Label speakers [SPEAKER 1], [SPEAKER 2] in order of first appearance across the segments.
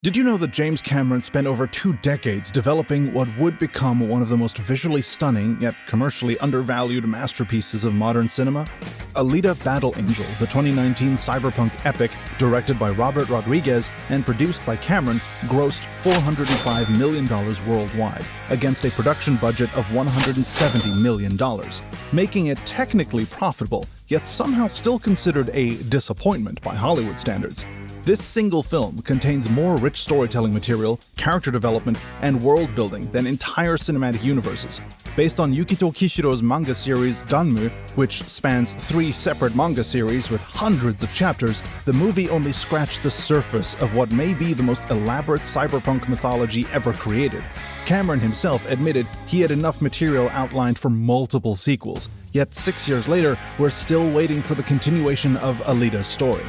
[SPEAKER 1] Did you know that James Cameron spent over 2 decades developing what would become one of the most visually stunning, yet commercially undervalued masterpieces of modern cinema? Alita Battle Angel, the 2019 cyberpunk epic directed by Robert Rodriguez and produced by Cameron, grossed $405 million worldwide, against a production budget of $170 million, making it technically profitable, yet somehow still considered a disappointment by Hollywood standards. This single film contains more rich storytelling material, character development, and world building than entire cinematic universes. Based on Yukito Kishiro's manga series Ganmu, which spans 3 separate manga series with hundreds of chapters, the movie only scratched the surface of what may be the most elaborate cyberpunk mythology ever created. Cameron himself admitted he had enough material outlined for multiple sequels, yet 6 years later, we're still waiting for the continuation of Alita's story.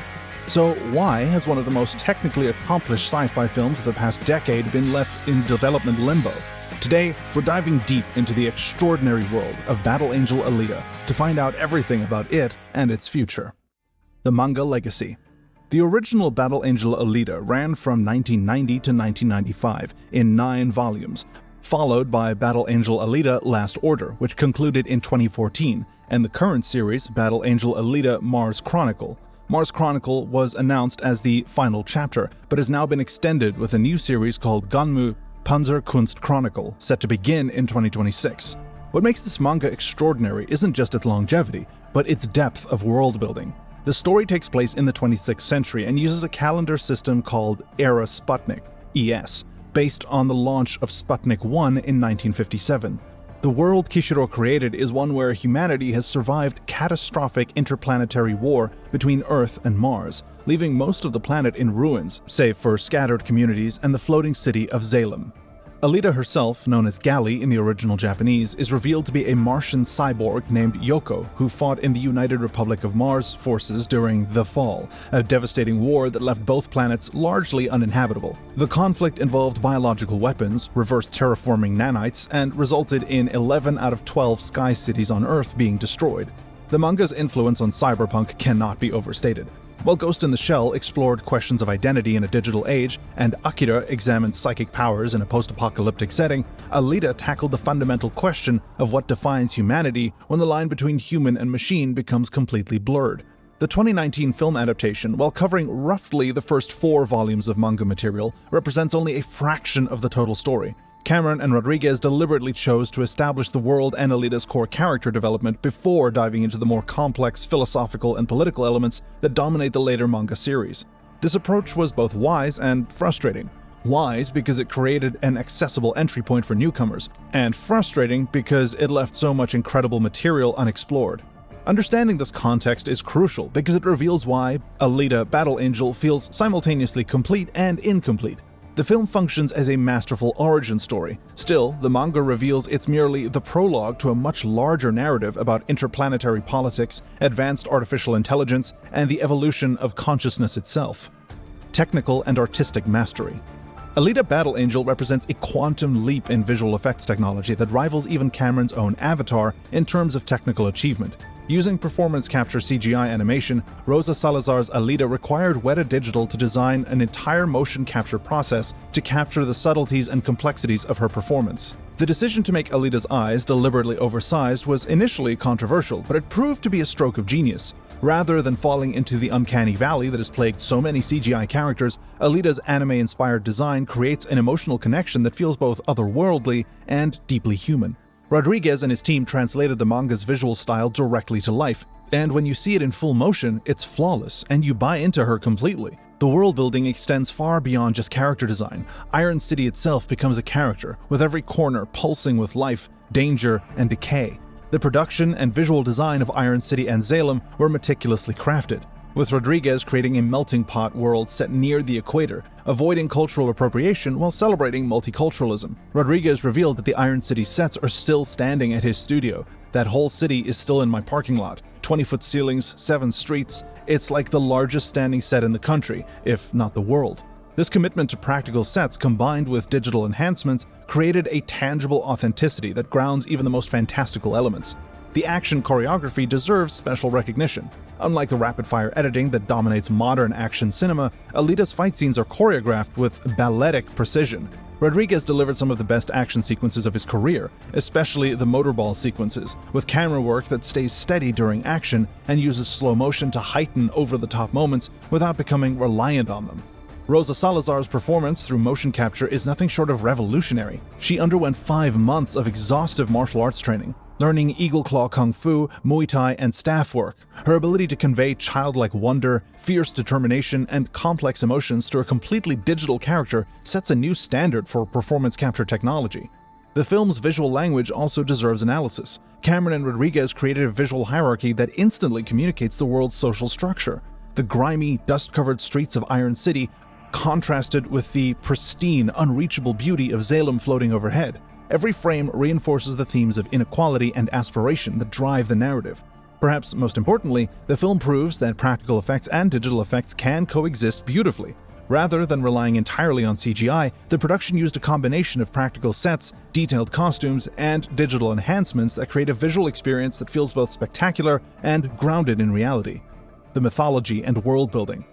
[SPEAKER 1] So why has one of the most technically accomplished sci-fi films of the past decade been left in development limbo? Today, we're diving deep into the extraordinary world of Battle Angel Alita to find out everything about it and its future. The Manga Legacy. The original Battle Angel Alita ran from 1990 to 1995 in 9 volumes, followed by Battle Angel Alita Last Order, which concluded in 2014, and the current series, Battle Angel Alita Mars Chronicle. Mars Chronicle was announced as the final chapter, but has now been extended with a new series called Ganmu Panzerkunst Chronicle, set to begin in 2026. What makes this manga extraordinary isn't just its longevity, but its depth of world building. The story takes place in the 26th century and uses a calendar system called Era Sputnik, ES, based on the launch of Sputnik 1 in 1957. The world Kishiro created is one where humanity has survived catastrophic interplanetary war between Earth and Mars, leaving most of the planet in ruins, save for scattered communities and the floating city of Zalem. Alita herself, known as Gali in the original Japanese, is revealed to be a Martian cyborg named Yoko, who fought in the United Republic of Mars forces during The Fall, a devastating war that left both planets largely uninhabitable. The conflict involved biological weapons, reverse terraforming nanites, and resulted in 11 out of 12 sky cities on Earth being destroyed. The manga's influence on cyberpunk cannot be overstated. While Ghost in the Shell explored questions of identity in a digital age, and Akira examined psychic powers in a post-apocalyptic setting, Alita tackled the fundamental question of what defines humanity when the line between human and machine becomes completely blurred. The 2019 film adaptation, while covering roughly the first 4 volumes of manga material, represents only a fraction of the total story. Cameron and Rodriguez deliberately chose to establish the world and Alita's core character development before diving into the more complex philosophical and political elements that dominate the later manga series. This approach was both wise and frustrating. Wise because it created an accessible entry point for newcomers, and frustrating because it left so much incredible material unexplored. Understanding this context is crucial because it reveals why Alita Battle Angel feels simultaneously complete and incomplete. The film functions as a masterful origin story. Still, the manga reveals it's merely the prologue to a much larger narrative about interplanetary politics, advanced artificial intelligence, and the evolution of consciousness itself. Technical and artistic mastery. Alita Battle Angel represents a quantum leap in visual effects technology that rivals even Cameron's own Avatar in terms of technical achievement. Using performance capture CGI animation, Rosa Salazar's Alita required Weta Digital to design an entire motion capture process to capture the subtleties and complexities of her performance. The decision to make Alita's eyes deliberately oversized was initially controversial, but it proved to be a stroke of genius. Rather than falling into the uncanny valley that has plagued so many CGI characters, Alita's anime-inspired design creates an emotional connection that feels both otherworldly and deeply human. Rodriguez and his team translated the manga's visual style directly to life, and when you see it in full motion, it's flawless, and you buy into her completely. The world building extends far beyond just character design. Iron City itself becomes a character, with every corner pulsing with life, danger, and decay. The production and visual design of Iron City and Zalem were meticulously crafted, with Rodriguez creating a melting pot world set near the equator, avoiding cultural appropriation while celebrating multiculturalism. Rodriguez revealed that the Iron City sets are still standing at his studio. That whole city is still in my parking lot. 20-foot ceilings, 7 streets. It's like the largest standing set in the country, if not the world. This commitment to practical sets combined with digital enhancements created a tangible authenticity that grounds even the most fantastical elements. The action choreography deserves special recognition. Unlike the rapid-fire editing that dominates modern action cinema, Alita's fight scenes are choreographed with balletic precision. Rodriguez delivered some of the best action sequences of his career, especially the Motorball sequences, with camera work that stays steady during action and uses slow motion to heighten over-the-top moments without becoming reliant on them. Rosa Salazar's performance through motion capture is nothing short of revolutionary. She underwent 5 months of exhaustive martial arts training, learning Eagle Claw Kung Fu, Muay Thai, and staff work. Her ability to convey childlike wonder, fierce determination, and complex emotions through a completely digital character sets a new standard for performance capture technology. The film's visual language also deserves analysis. Cameron and Rodriguez created a visual hierarchy that instantly communicates the world's social structure. The grimy, dust-covered streets of Iron City contrasted with the pristine, unreachable beauty of Zalem floating overhead. Every frame reinforces the themes of inequality and aspiration that drive the narrative. Perhaps most importantly, the film proves that practical effects and digital effects can coexist beautifully. Rather than relying entirely on CGI, the production used a combination of practical sets, detailed costumes, and digital enhancements that create a visual experience that feels both spectacular and grounded in reality. The mythology and world building.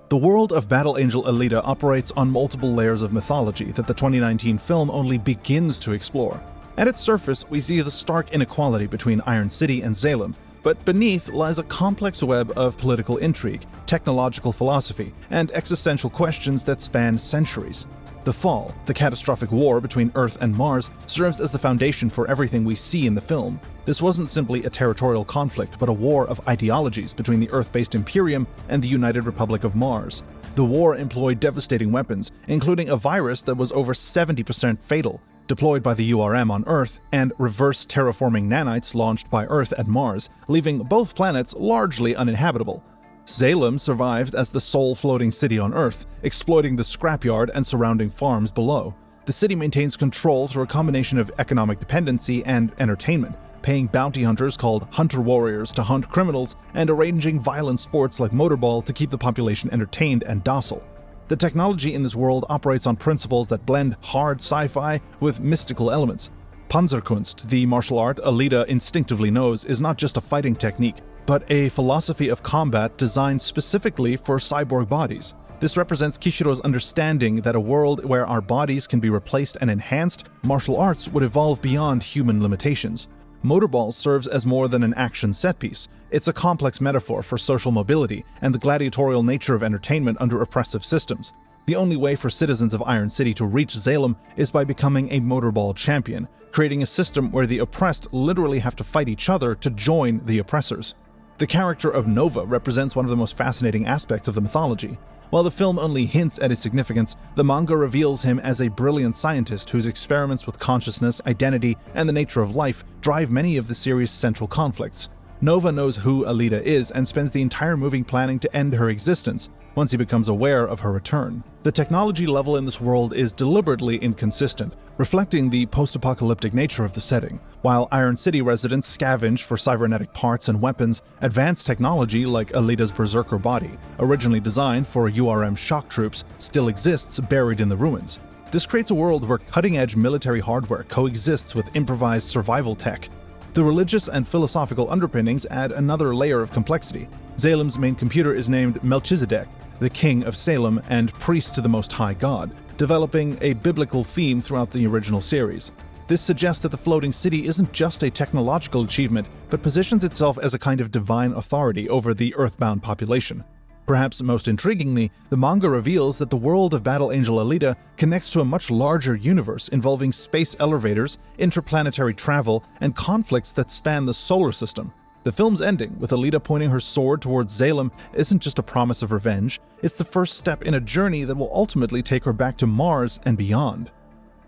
[SPEAKER 1] The world of Battle Angel Alita operates on multiple layers of mythology that the 2019 film only begins to explore. At its surface, we see the stark inequality between Iron City and Zalem, but beneath lies a complex web of political intrigue, technological philosophy, and existential questions that span centuries. The Fall, the catastrophic war between Earth and Mars, serves as the foundation for everything we see in the film. This wasn't simply a territorial conflict, but a war of ideologies between the Earth-based Imperium and the United Republic of Mars. The war employed devastating weapons, including a virus that was over 70% fatal, deployed by the URM on Earth, and reverse terraforming nanites launched by Earth at Mars, leaving both planets largely uninhabitable. Zalem survived as the sole floating city on Earth, exploiting the scrapyard and surrounding farms below. The city maintains control through a combination of economic dependency and entertainment, paying bounty hunters called hunter warriors to hunt criminals and arranging violent sports like Motorball to keep the population entertained and docile. The technology in this world operates on principles that blend hard sci-fi with mystical elements. Panzerkunst, the martial art Alita instinctively knows, is not just a fighting technique, but a philosophy of combat designed specifically for cyborg bodies. This represents Kishiro's understanding that a world where our bodies can be replaced and enhanced, martial arts would evolve beyond human limitations. Motorball serves as more than an action set piece. It's a complex metaphor for social mobility and the gladiatorial nature of entertainment under oppressive systems. The only way for citizens of Iron City to reach Zalem is by becoming a Motorball champion, creating a system where the oppressed literally have to fight each other to join the oppressors. The character of Nova represents one of the most fascinating aspects of the mythology. While the film only hints at his significance, the manga reveals him as a brilliant scientist whose experiments with consciousness, identity, and the nature of life drive many of the series' central conflicts. Nova knows who Alita is and spends the entire movie planning to end her existence once he becomes aware of her return. The technology level in this world is deliberately inconsistent, reflecting the post-apocalyptic nature of the setting. While Iron City residents scavenge for cybernetic parts and weapons, advanced technology like Alita's Berserker body, originally designed for URM shock troops, still exists buried in the ruins. This creates a world where cutting-edge military hardware coexists with improvised survival tech. The religious and philosophical underpinnings add another layer of complexity. Zalem's main computer is named Melchizedek, the king of Salem and priest to the Most High God, developing a biblical theme throughout the original series. This suggests that the floating city isn't just a technological achievement, but positions itself as a kind of divine authority over the earthbound population. Perhaps most intriguingly, the manga reveals that the world of Battle Angel Alita connects to a much larger universe involving space elevators, interplanetary travel, and conflicts that span the solar system. The film's ending, with Alita pointing her sword towards Zalem, isn't just a promise of revenge, it's the first step in a journey that will ultimately take her back to Mars and beyond.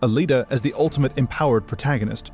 [SPEAKER 1] Alita as the ultimate empowered protagonist.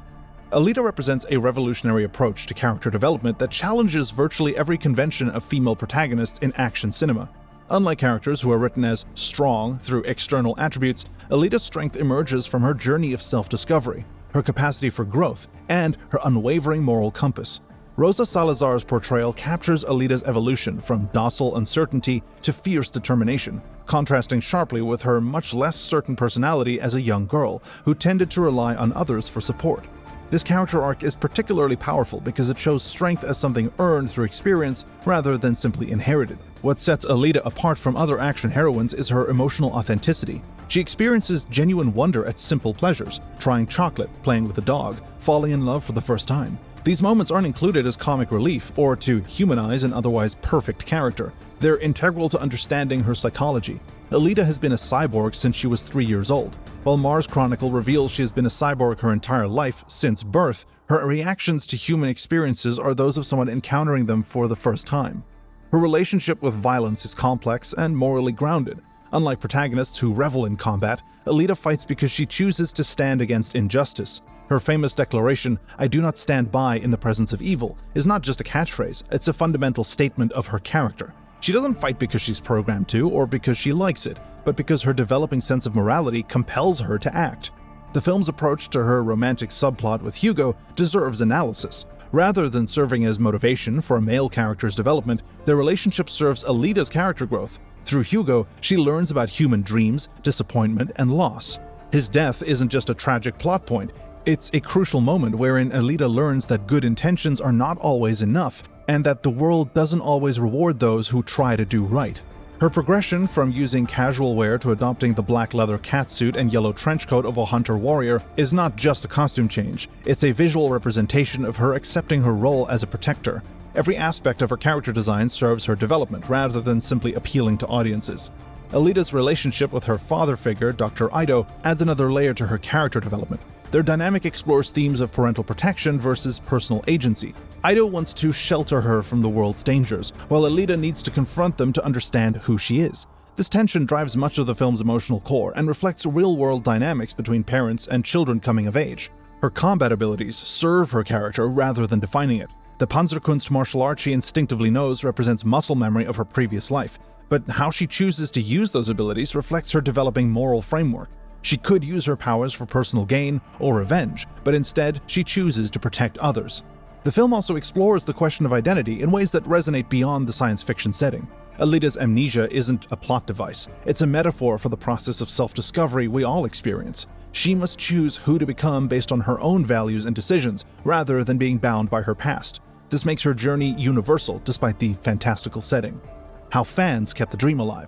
[SPEAKER 1] Alita represents a revolutionary approach to character development that challenges virtually every convention of female protagonists in action cinema. Unlike characters who are written as strong through external attributes, Alita's strength emerges from her journey of self-discovery, her capacity for growth, and her unwavering moral compass. Rosa Salazar's portrayal captures Alita's evolution from docile uncertainty to fierce determination, contrasting sharply with her much less certain personality as a young girl who tended to rely on others for support. This character arc is particularly powerful because it shows strength as something earned through experience rather than simply inherited. What sets Alita apart from other action heroines is her emotional authenticity. She experiences genuine wonder at simple pleasures, trying chocolate, playing with a dog, falling in love for the first time. These moments aren't included as comic relief or to humanize an otherwise perfect character. They're integral to understanding her psychology. Alita has been a cyborg since she was 3 years old. While Mars Chronicle reveals she has been a cyborg her entire life since birth, her reactions to human experiences are those of someone encountering them for the first time. Her relationship with violence is complex and morally grounded. Unlike protagonists who revel in combat, Alita fights because she chooses to stand against injustice. Her famous declaration, "I do not stand by in the presence of evil," is not just a catchphrase, it's a fundamental statement of her character. She doesn't fight because she's programmed to or because she likes it, but because her developing sense of morality compels her to act. The film's approach to her romantic subplot with Hugo deserves analysis. Rather than serving as motivation for a male character's development, their relationship serves Alita's character growth. Through Hugo, she learns about human dreams, disappointment, and loss. His death isn't just a tragic plot point, it's a crucial moment wherein Alita learns that good intentions are not always enough, and that the world doesn't always reward those who try to do right. Her progression from using casual wear to adopting the black leather catsuit and yellow trenchcoat of a hunter-warrior is not just a costume change, it's a visual representation of her accepting her role as a protector. Every aspect of her character design serves her development rather than simply appealing to audiences. Alita's relationship with her father figure, Dr. Ido, adds another layer to her character development. Their dynamic explores themes of parental protection versus personal agency. Ido wants to shelter her from the world's dangers, while Alita needs to confront them to understand who she is. This tension drives much of the film's emotional core and reflects real-world dynamics between parents and children coming of age. Her combat abilities serve her character rather than defining it. The Panzerkunst martial art she instinctively knows represents muscle memory of her previous life, but how she chooses to use those abilities reflects her developing moral framework. She could use her powers for personal gain or revenge, but instead she chooses to protect others. The film also explores the question of identity in ways that resonate beyond the science fiction setting. Alita's amnesia isn't a plot device, it's a metaphor for the process of self-discovery we all experience. She must choose who to become based on her own values and decisions, rather than being bound by her past. This makes her journey universal despite the fantastical setting. How fans kept the dream alive.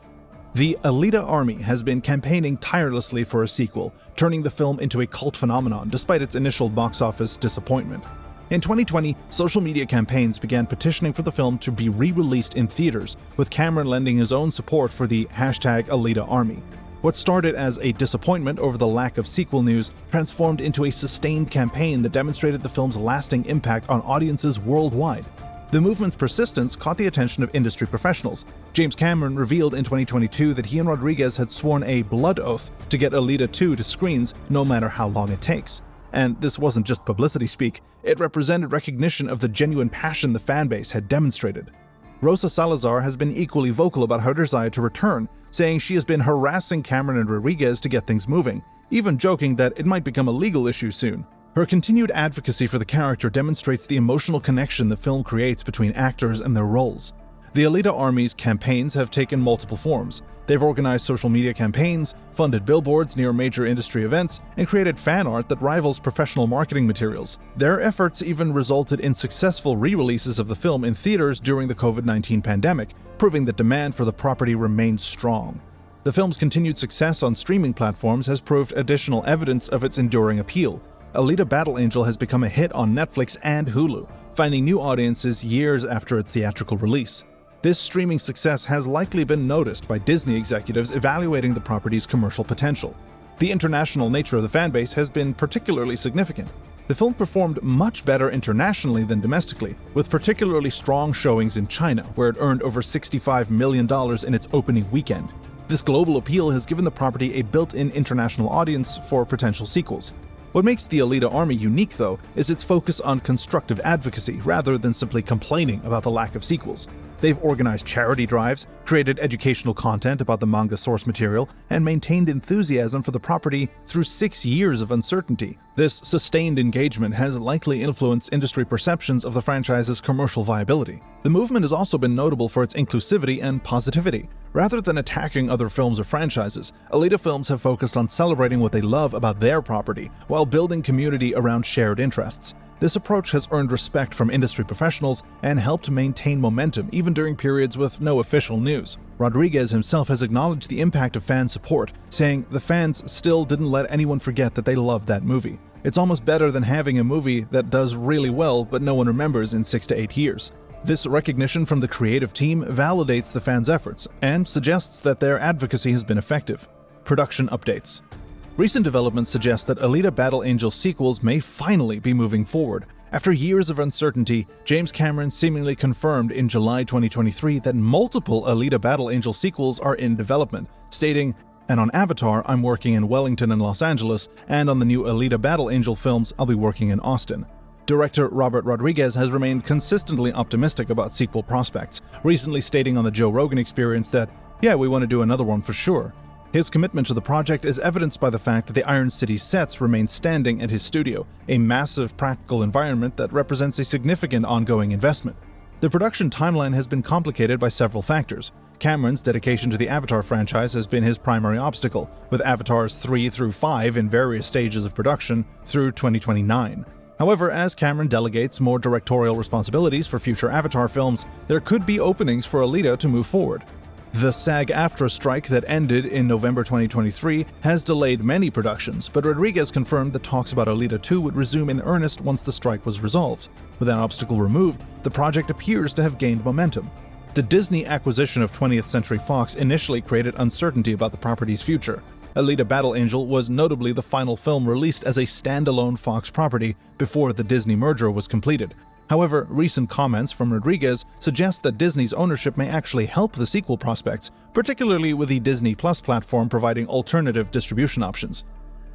[SPEAKER 1] The Alita Army has been campaigning tirelessly for a sequel, turning the film into a cult phenomenon despite its initial box office disappointment. In 2020, social media campaigns began petitioning for the film to be re-released in theaters, with Cameron lending his own support for the #AlitaArmy. What started as a disappointment over the lack of sequel news transformed into a sustained campaign that demonstrated the film's lasting impact on audiences worldwide. The movement's persistence caught the attention of industry professionals. James Cameron revealed in 2022 that he and Rodriguez had sworn a blood oath to get Alita 2 to screens no matter how long it takes. And this wasn't just publicity speak, it represented recognition of the genuine passion the fanbase had demonstrated. Rosa Salazar has been equally vocal about her desire to return, saying she has been harassing Cameron and Rodriguez to get things moving, even joking that it might become a legal issue soon. Her continued advocacy for the character demonstrates the emotional connection the film creates between actors and their roles. The Alita Army's campaigns have taken multiple forms. They've organized social media campaigns, funded billboards near major industry events, and created fan art that rivals professional marketing materials. Their efforts even resulted in successful re-releases of the film in theaters during the COVID-19 pandemic, proving that demand for the property remains strong. The film's continued success on streaming platforms has proved additional evidence of its enduring appeal. Alita Battle Angel has become a hit on Netflix and Hulu, finding new audiences years after its theatrical release. This streaming success has likely been noticed by Disney executives evaluating the property's commercial potential. The international nature of the fanbase has been particularly significant. The film performed much better internationally than domestically, with particularly strong showings in China, where it earned over $65 million in its opening weekend. This global appeal has given the property a built-in international audience for potential sequels. What makes the Alita Army unique, though, is its focus on constructive advocacy rather than simply complaining about the lack of sequels. They've organized charity drives, created educational content about the manga source material, and maintained enthusiasm for the property through 6 years of uncertainty. This sustained engagement has likely influenced industry perceptions of the franchise's commercial viability. The movement has also been notable for its inclusivity and positivity. Rather than attacking other films or franchises, Alita Films have focused on celebrating what they love about their property, while building community around shared interests. This approach has earned respect from industry professionals and helped maintain momentum even during periods with no official news. Rodriguez himself has acknowledged the impact of fan support, saying the fans still didn't let anyone forget that they loved that movie. It's almost better than having a movie that does really well but no one remembers in 6 to 8 years. This recognition from the creative team validates the fans' efforts and suggests that their advocacy has been effective. Production updates. Recent developments suggest that Alita Battle Angel sequels may finally be moving forward. After years of uncertainty, James Cameron seemingly confirmed in July 2023 that multiple Alita Battle Angel sequels are in development, stating, "And on Avatar, I'm working in Wellington and Los Angeles, and on the new Alita Battle Angel films, I'll be working in Austin." Director Robert Rodriguez has remained consistently optimistic about sequel prospects, recently stating on the Joe Rogan Experience that, "Yeah, we want to do another one for sure." His commitment to the project is evidenced by the fact that the Iron City sets remain standing at his studio, a massive practical environment that represents a significant ongoing investment. The production timeline has been complicated by several factors. Cameron's dedication to the Avatar franchise has been his primary obstacle, with Avatars 3 through 5 in various stages of production through 2029. However, as Cameron delegates more directorial responsibilities for future Avatar films, there could be openings for Alita to move forward. The SAG-AFTRA strike that ended in November 2023 has delayed many productions, but Rodriguez confirmed that talks about Alita 2 would resume in earnest once the strike was resolved. With that obstacle removed, the project appears to have gained momentum. The Disney acquisition of 20th Century Fox initially created uncertainty about the property's future. Alita Battle Angel was notably the final film released as a standalone Fox property before the Disney merger was completed. However, recent comments from Rodriguez suggest that Disney's ownership may actually help the sequel prospects, particularly with the Disney Plus platform providing alternative distribution options.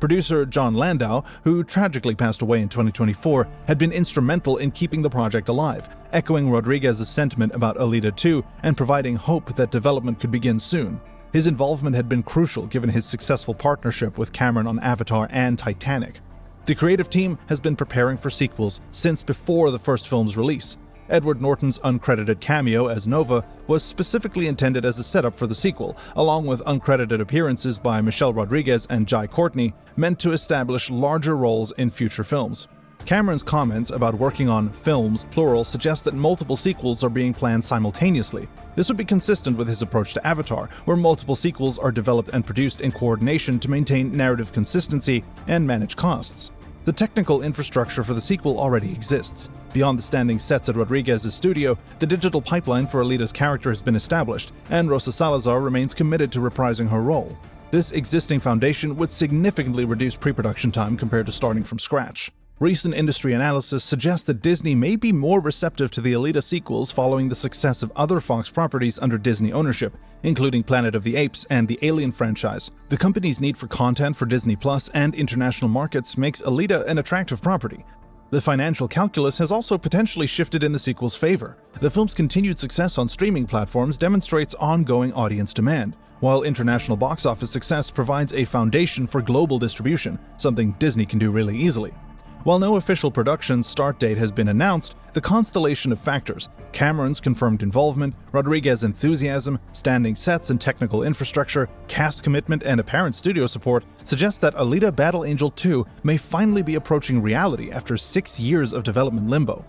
[SPEAKER 1] Producer John Landau, who tragically passed away in 2024, had been instrumental in keeping the project alive, echoing Rodriguez's sentiment about Alita 2 and providing hope that development could begin soon. His involvement had been crucial given his successful partnership with Cameron on Avatar and Titanic. The creative team has been preparing for sequels since before the first film's release. Edward Norton's uncredited cameo as Nova was specifically intended as a setup for the sequel, along with uncredited appearances by Michelle Rodriguez and Jai Courtney, meant to establish larger roles in future films. Cameron's comments about working on films, plural, suggest that multiple sequels are being planned simultaneously. This would be consistent with his approach to Avatar, where multiple sequels are developed and produced in coordination to maintain narrative consistency and manage costs. The technical infrastructure for the sequel already exists. Beyond the standing sets at Rodriguez's studio, the digital pipeline for Alita's character has been established, and Rosa Salazar remains committed to reprising her role. This existing foundation would significantly reduce pre-production time compared to starting from scratch. Recent industry analysis suggests that Disney may be more receptive to the Alita sequels following the success of other Fox properties under Disney ownership, including Planet of the Apes and the Alien franchise. The company's need for content for Disney Plus and international markets makes Alita an attractive property. The financial calculus has also potentially shifted in the sequel's favor. The film's continued success on streaming platforms demonstrates ongoing audience demand, while international box office success provides a foundation for global distribution, something Disney can do really easily. While no official production start date has been announced, the constellation of factors — Cameron's confirmed involvement, Rodriguez's enthusiasm, standing sets and technical infrastructure, cast commitment, and apparent studio support — suggests that Alita Battle Angel 2 may finally be approaching reality after 6 years of development limbo.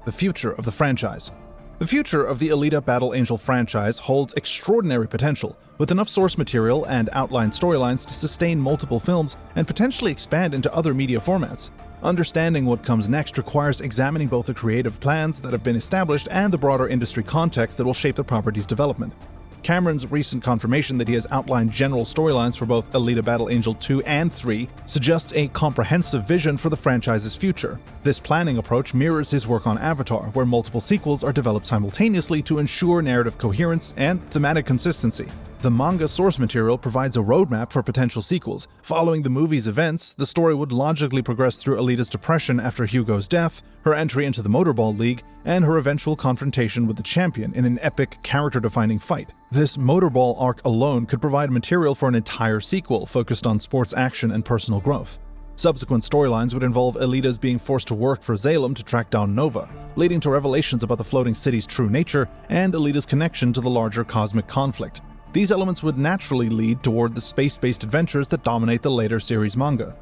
[SPEAKER 1] The future of the franchise. The future of the Alita Battle Angel franchise holds extraordinary potential, with enough source material and outlined storylines to sustain multiple films and potentially expand into other media formats. Understanding what comes next requires examining both the creative plans that have been established and the broader industry context that will shape the property's development. Cameron's recent confirmation that he has outlined general storylines for both Alita Battle Angel 2 and 3 suggests a comprehensive vision for the franchise's future. This planning approach mirrors his work on Avatar, where multiple sequels are developed simultaneously to ensure narrative coherence and thematic consistency. The manga source material provides a roadmap for potential sequels. Following the movie's events, the story would logically progress through Alita's depression after Hugo's death, her entry into the Motorball League, and her eventual confrontation with the champion in an epic, character-defining fight. This Motorball arc alone could provide material for an entire sequel focused on sports action and personal growth. Subsequent storylines would involve Alita's being forced to work for Zalem to track down Nova, leading to revelations about the floating city's true nature and Alita's connection to the larger cosmic conflict. These elements would naturally lead toward the space-based adventures that dominate the later series manga.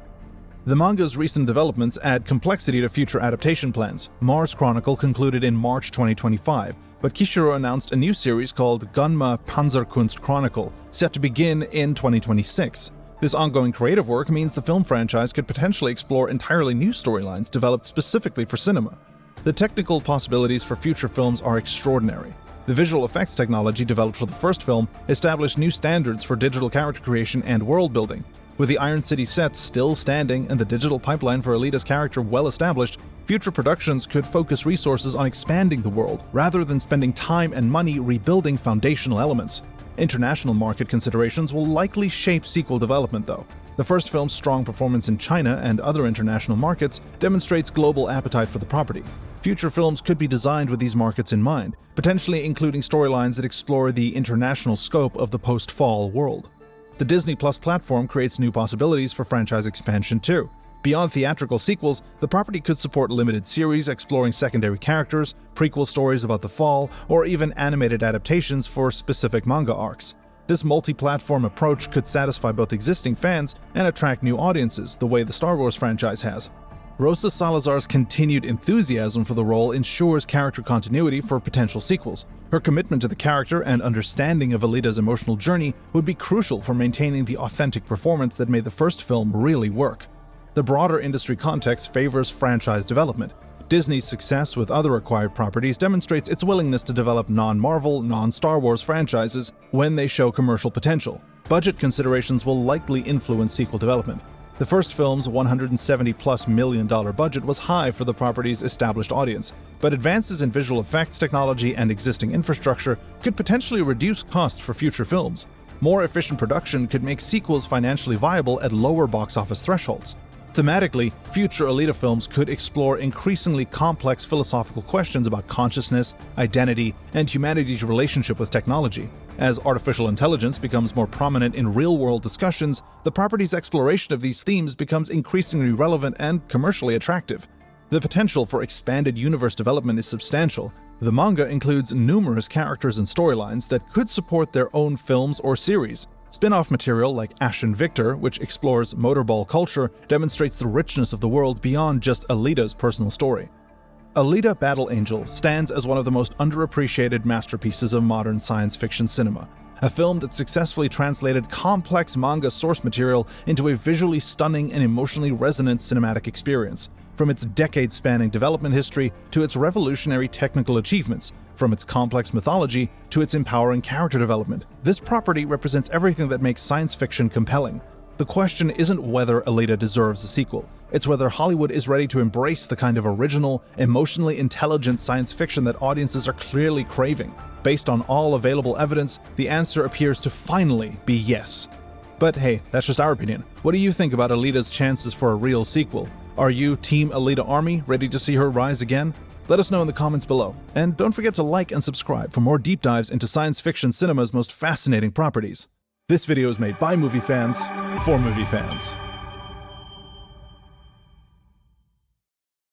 [SPEAKER 1] The manga's recent developments add complexity to future adaptation plans. Mars Chronicle concluded in March 2025, but Kishiro announced a new series called Gunma Panzerkunst Chronicle, set to begin in 2026. This ongoing creative work means the film franchise could potentially explore entirely new storylines developed specifically for cinema. The technical possibilities for future films are extraordinary. The visual effects technology developed for the first film established new standards for digital character creation and world building. With the Iron City sets still standing and the digital pipeline for Alita's character well established, future productions could focus resources on expanding the world, rather than spending time and money rebuilding foundational elements. International market considerations will likely shape sequel development, though. The first film's strong performance in China and other international markets demonstrates global appetite for the property. Future films could be designed with these markets in mind, potentially including storylines that explore the international scope of the post-Fall world. The Disney Plus platform creates new possibilities for franchise expansion too. Beyond theatrical sequels, the property could support limited series exploring secondary characters, prequel stories about the Fall, or even animated adaptations for specific manga arcs. This multi-platform approach could satisfy both existing fans and attract new audiences, the way the Star Wars franchise has. Rosa Salazar's continued enthusiasm for the role ensures character continuity for potential sequels. Her commitment to the character and understanding of Alita's emotional journey would be crucial for maintaining the authentic performance that made the first film really work. The broader industry context favors franchise development. Disney's success with other acquired properties demonstrates its willingness to develop non-Marvel, non-Star Wars franchises when they show commercial potential. Budget considerations will likely influence sequel development. The first film's $170+ million budget was high for the property's established audience, but advances in visual effects technology and existing infrastructure could potentially reduce costs for future films. More efficient production could make sequels financially viable at lower box office thresholds. Thematically, future Alita films could explore increasingly complex philosophical questions about consciousness, identity, and humanity's relationship with technology. As artificial intelligence becomes more prominent in real-world discussions, the property's exploration of these themes becomes increasingly relevant and commercially attractive. The potential for expanded universe development is substantial. The manga includes numerous characters and storylines that could support their own films or series. Spin-off material like Ashen Victor, which explores Motorball culture, demonstrates the richness of the world beyond just Alita's personal story. Alita Battle Angel stands as one of the most underappreciated masterpieces of modern science fiction cinema, a film that successfully translated complex manga source material into a visually stunning and emotionally resonant cinematic experience. From its decade-spanning development history to its revolutionary technical achievements, from its complex mythology to its empowering character development, this property represents everything that makes science fiction compelling. The question isn't whether Alita deserves a sequel, it's whether Hollywood is ready to embrace the kind of original, emotionally intelligent science fiction that audiences are clearly craving. Based on all available evidence, the answer appears to finally be yes. But hey, that's just our opinion. What do you think about Alita's chances for a real sequel? Are you Team Alita Army, ready to see her rise again? Let us know in the comments below. And don't forget to like and subscribe for more deep dives into science fiction cinema's most fascinating properties. This video is made by movie fans, for movie fans.